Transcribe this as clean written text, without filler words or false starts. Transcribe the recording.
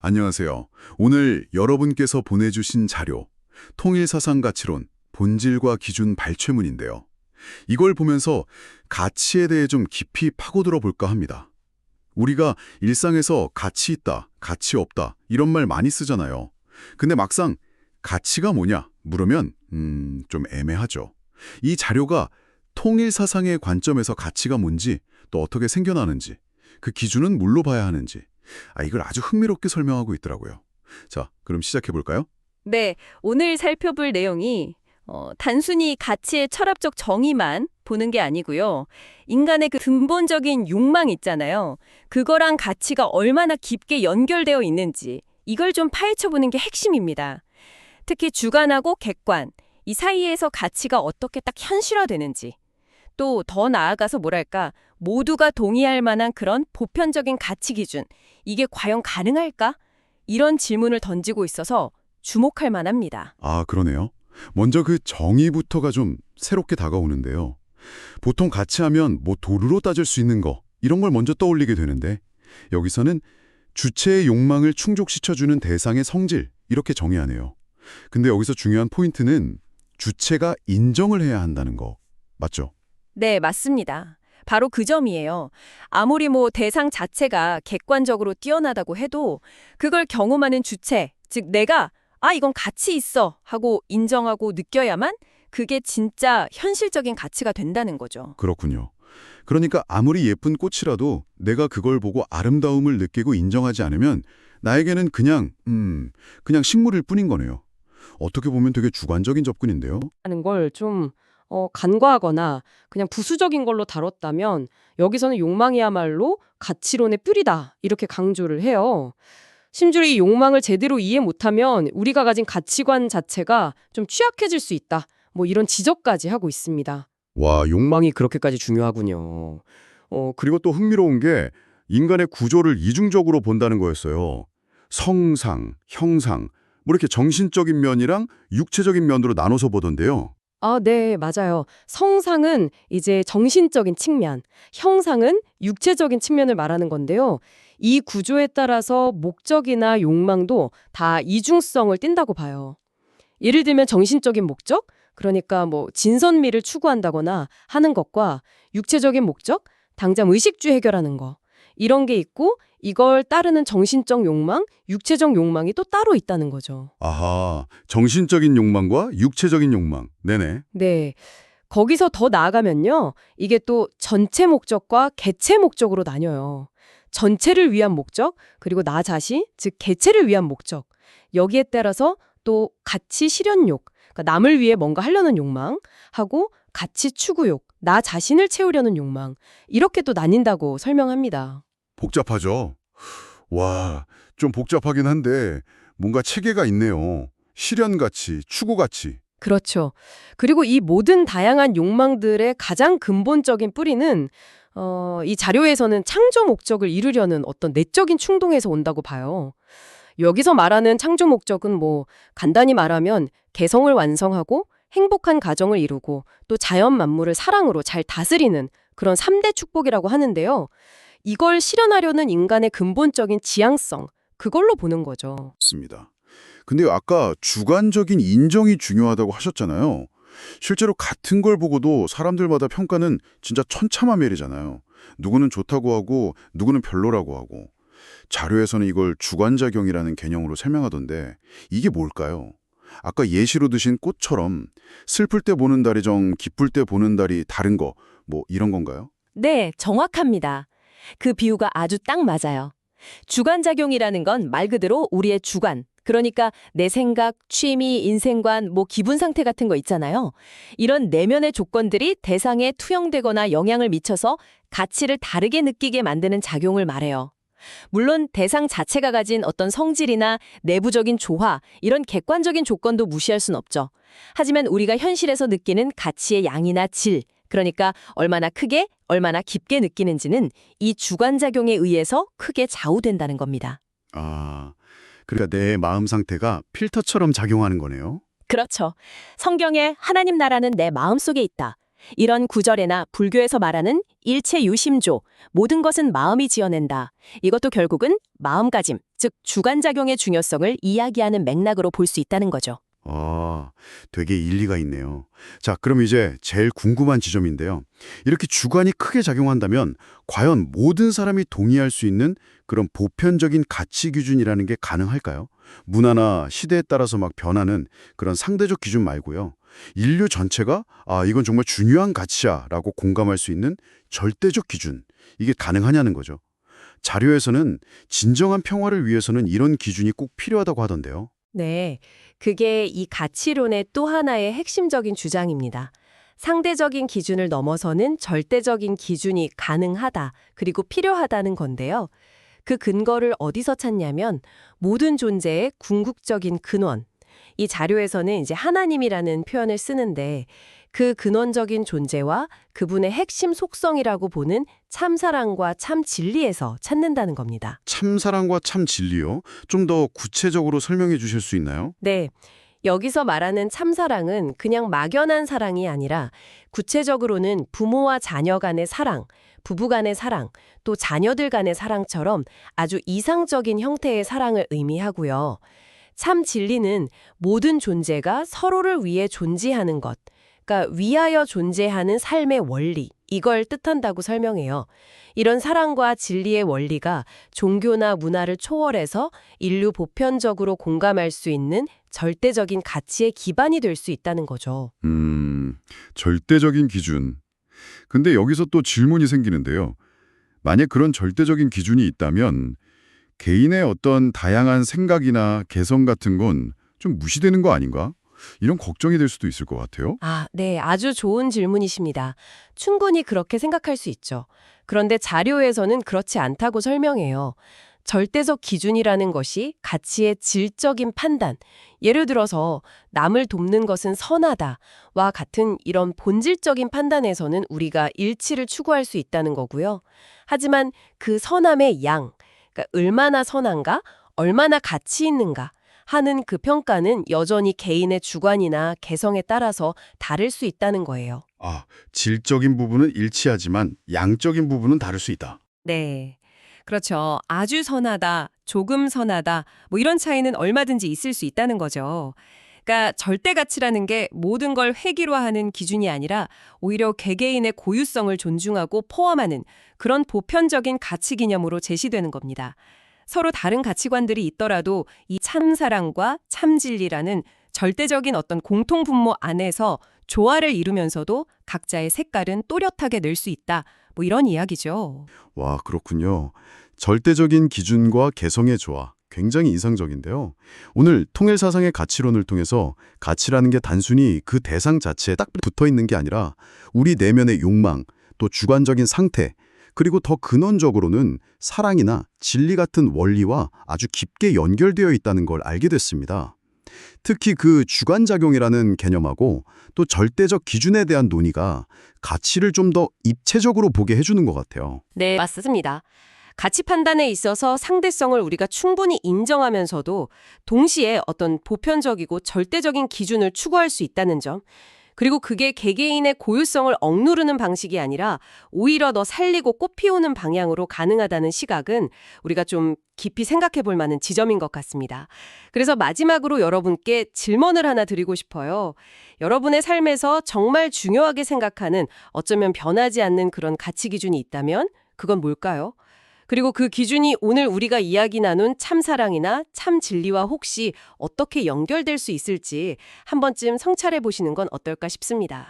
안녕하세요. 오늘 여러분께서 보내주신 자료, 통일사상가치론, 본질과 기준 발췌문인데요. 이걸 보면서 가치에 대해 좀 깊이 파고들어 볼까 합니다. 우리가 일상에서 가치 있다, 가치 없다 이런 말 많이 쓰잖아요. 근데 막상 가치가 뭐냐 물으면 좀 애매하죠. 이 자료가 통일사상의 관점에서 가치가 뭔지 또 어떻게 생겨나는지 그 기준은 뭘로 봐야 하는지 이걸 아주 흥미롭게 설명하고 있더라고요. 자, 그럼 시작해 볼까요? 네, 오늘 살펴볼 내용이 단순히 가치의 철학적 정의만 보는 게 아니고요. 인간의 그 근본적인 욕망 있잖아요. 그거랑 가치가 얼마나 깊게 연결되어 있는지 이걸 좀 파헤쳐보는 게 핵심입니다. 특히 주관하고 객관, 이 사이에서 가치가 어떻게 딱 현실화되는지 또 더 나아가서 뭐랄까 모두가 동의할 만한 그런 보편적인 가치 기준 이게 과연 가능할까? 이런 질문을 던지고 있어서 주목할 만합니다. 그러네요. 먼저 그 정의부터가 좀 새롭게 다가오는데요. 보통 가치하면 뭐 도루로 따질 수 있는 거 이런 걸 먼저 떠올리게 되는데 여기서는 주체의 욕망을 충족시켜주는 대상의 성질 이렇게 정의하네요. 근데 여기서 중요한 포인트는 주체가 인정을 해야 한다는 거 맞죠? 네, 맞습니다. 바로 그 점이에요. 아무리 대상 자체가 객관적으로 뛰어나다고 해도 그걸 경험하는 주체, 즉 내가 이건 가치 있어 하고 인정하고 느껴야만 그게 진짜 현실적인 가치가 된다는 거죠. 그렇군요. 그러니까 아무리 예쁜 꽃이라도 내가 그걸 보고 아름다움을 느끼고 인정하지 않으면 나에게는 그냥 식물일 뿐인 거네요. 어떻게 보면 되게 주관적인 접근인데요. 하는 걸 좀 간과하거나 그냥 부수적인 걸로 다뤘다면 여기서는 욕망이야말로 가치론의 뿌리다 이렇게 강조를 해요. 심지어 이 욕망을 제대로 이해 못하면 우리가 가진 가치관 자체가 좀 취약해질 수 있다. 이런 지적까지 하고 있습니다. 와, 욕망이 그렇게까지 중요하군요. 그리고 또 흥미로운 게 인간의 구조를 이중적으로 본다는 거였어요. 성상, 형상, 이렇게 정신적인 면이랑 육체적인 면으로 나눠서 보던데요. 네, 맞아요. 성상은 이제 정신적인 측면, 형상은 육체적인 측면을 말하는 건데요. 이 구조에 따라서 목적이나 욕망도 다 이중성을 띈다고 봐요. 예를 들면 정신적인 목적, 그러니까 진선미를 추구한다거나 하는 것과 육체적인 목적, 당장 의식주 해결하는 거. 이런 게 있고 이걸 따르는 정신적 욕망, 육체적 욕망이 또 따로 있다는 거죠. 아하, 정신적인 욕망과 육체적인 욕망. 네네. 네. 거기서 더 나아가면요. 이게 또 전체 목적과 개체 목적으로 나뉘어요. 전체를 위한 목적, 그리고 나 자신, 즉 개체를 위한 목적. 여기에 따라서 또 가치 실현욕, 그러니까 남을 위해 뭔가 하려는 욕망, 하고 가치 추구욕, 나 자신을 채우려는 욕망. 이렇게 또 나뉜다고 설명합니다. 복잡하죠? 와, 좀 복잡하긴 한데 뭔가 체계가 있네요. 실현가치, 추구가치. 그렇죠. 그리고 이 모든 다양한 욕망들의 가장 근본적인 뿌리는 이 자료에서는 창조 목적을 이루려는 어떤 내적인 충동에서 온다고 봐요. 여기서 말하는 창조 목적은 간단히 말하면 개성을 완성하고 행복한 가정을 이루고 또 자연 만물을 사랑으로 잘 다스리는 그런 3대 축복이라고 하는데요. 이걸 실현하려는 인간의 근본적인 지향성, 그걸로 보는 거죠. 맞습니다. 근데 아까 주관적인 인정이 중요하다고 하셨잖아요. 실제로 같은 걸 보고도 사람들마다 평가는 진짜 천차만별이잖아요. 누구는 좋다고 하고 누구는 별로라고 하고. 자료에서는 이걸 주관작용이라는 개념으로 설명하던데 이게 뭘까요? 아까 예시로 드신 꽃처럼 슬플 때 보는 달이 기쁠 때 보는 달이 다른 거 이런 건가요? 네, 정확합니다. 그 비유가 아주 딱 맞아요. 주관작용이라는 건 말 그대로 우리의 주관, 그러니까 내 생각, 취미, 인생관, 기분 상태 같은 거 있잖아요. 이런 내면의 조건들이 대상에 투영되거나 영향을 미쳐서 가치를 다르게 느끼게 만드는 작용을 말해요. 물론 대상 자체가 가진 어떤 성질이나 내부적인 조화, 이런 객관적인 조건도 무시할 순 없죠. 하지만 우리가 현실에서 느끼는 가치의 양이나 질, 그러니까 얼마나 크게, 얼마나 깊게 느끼는지는 이 주관작용에 의해서 크게 좌우된다는 겁니다. 그러니까 내 마음 상태가 필터처럼 작용하는 거네요. 그렇죠. 성경에 하나님 나라는 내 마음속에 있다. 이런 구절에나 불교에서 말하는 일체 유심조, 모든 것은 마음이 지어낸다. 이것도 결국은 마음가짐, 즉 주관작용의 중요성을 이야기하는 맥락으로 볼 수 있다는 거죠. 아, 되게 일리가 있네요. 자, 그럼 이제 제일 궁금한 지점인데요. 이렇게 주관이 크게 작용한다면 과연 모든 사람이 동의할 수 있는 그런 보편적인 가치 기준이라는 게 가능할까요? 문화나 시대에 따라서 막 변하는 그런 상대적 기준 말고요. 인류 전체가 이건 정말 중요한 가치야라고 공감할 수 있는 절대적 기준, 이게 가능하냐는 거죠. 자료에서는 진정한 평화를 위해서는 이런 기준이 꼭 필요하다고 하던데요. 네, 그게 이 가치론의 또 하나의 핵심적인 주장입니다. 상대적인 기준을 넘어서는 절대적인 기준이 가능하다, 그리고 필요하다는 건데요. 그 근거를 어디서 찾냐면 모든 존재의 궁극적인 근원. 이 자료에서는 이제 하나님이라는 표현을 쓰는데 그 근원적인 존재와 그분의 핵심 속성이라고 보는 참사랑과 참진리에서 찾는다는 겁니다. 참사랑과 참진리요? 좀 더 구체적으로 설명해 주실 수 있나요? 네. 여기서 말하는 참사랑은 그냥 막연한 사랑이 아니라 구체적으로는 부모와 자녀 간의 사랑, 부부 간의 사랑, 또 자녀들 간의 사랑처럼 아주 이상적인 형태의 사랑을 의미하고요. 참 진리는 모든 존재가 서로를 위해 존재하는 것, 그러니까 위하여 존재하는 삶의 원리, 이걸 뜻한다고 설명해요. 이런 사랑과 진리의 원리가 종교나 문화를 초월해서 인류 보편적으로 공감할 수 있는 절대적인 가치의 기반이 될 수 있다는 거죠. 절대적인 기준. 근데 여기서 또 질문이 생기는데요. 만약 그런 절대적인 기준이 있다면 개인의 어떤 다양한 생각이나 개성 같은 건 좀 무시되는 거 아닌가? 이런 걱정이 될 수도 있을 것 같아요. 네, 아주 좋은 질문이십니다. 충분히 그렇게 생각할 수 있죠. 그런데 자료에서는 그렇지 않다고 설명해요. 절대적 기준이라는 것이 가치의 질적인 판단, 예를 들어서 남을 돕는 것은 선하다와 같은 이런 본질적인 판단에서는 우리가 일치를 추구할 수 있다는 거고요. 하지만 그 선함의 양, 그러니까 얼마나 선한가, 얼마나 가치 있는가 하는 그 평가는 여전히 개인의 주관이나 개성에 따라서 다를 수 있다는 거예요. 질적인 부분은 일치하지만 양적인 부분은 다를 수 있다. 네. 그렇죠. 아주 선하다, 조금 선하다, 뭐 이런 차이는 얼마든지 있을 수 있다는 거죠. 그러니까 절대 가치라는 게 모든 걸 획일화하는 기준이 아니라 오히려 개개인의 고유성을 존중하고 포함하는 그런 보편적인 가치 개념으로 제시되는 겁니다. 서로 다른 가치관들이 있더라도 이 참사랑과 참진리라는 절대적인 어떤 공통분모 안에서 조화를 이루면서도 각자의 색깔은 또렷하게 낼 수 있다. 뭐 이런 이야기죠. 와, 그렇군요. 절대적인 기준과 개성의 조화. 굉장히 인상적인데요. 오늘 통일사상의 가치론을 통해서 가치라는 게 단순히 그 대상 자체에 딱 붙어 있는 게 아니라 우리 내면의 욕망, 또 주관적인 상태, 그리고 더 근원적으로는 사랑이나 진리 같은 원리와 아주 깊게 연결되어 있다는 걸 알게 됐습니다. 특히 그 주관작용이라는 개념하고 또 절대적 기준에 대한 논의가 가치를 좀 더 입체적으로 보게 해주는 것 같아요. 네, 맞습니다. 가치 판단에 있어서 상대성을 우리가 충분히 인정하면서도 동시에 어떤 보편적이고 절대적인 기준을 추구할 수 있다는 점, 그리고 그게 개개인의 고유성을 억누르는 방식이 아니라 오히려 더 살리고 꽃피우는 방향으로 가능하다는 시각은 우리가 좀 깊이 생각해 볼 만한 지점인 것 같습니다. 그래서 마지막으로 여러분께 질문을 하나 드리고 싶어요. 여러분의 삶에서 정말 중요하게 생각하는 어쩌면 변하지 않는 그런 가치 기준이 있다면 그건 뭘까요? 그리고 그 기준이 오늘 우리가 이야기 나눈 참사랑이나 참진리와 혹시 어떻게 연결될 수 있을지 한 번쯤 성찰해 보시는 건 어떨까 싶습니다.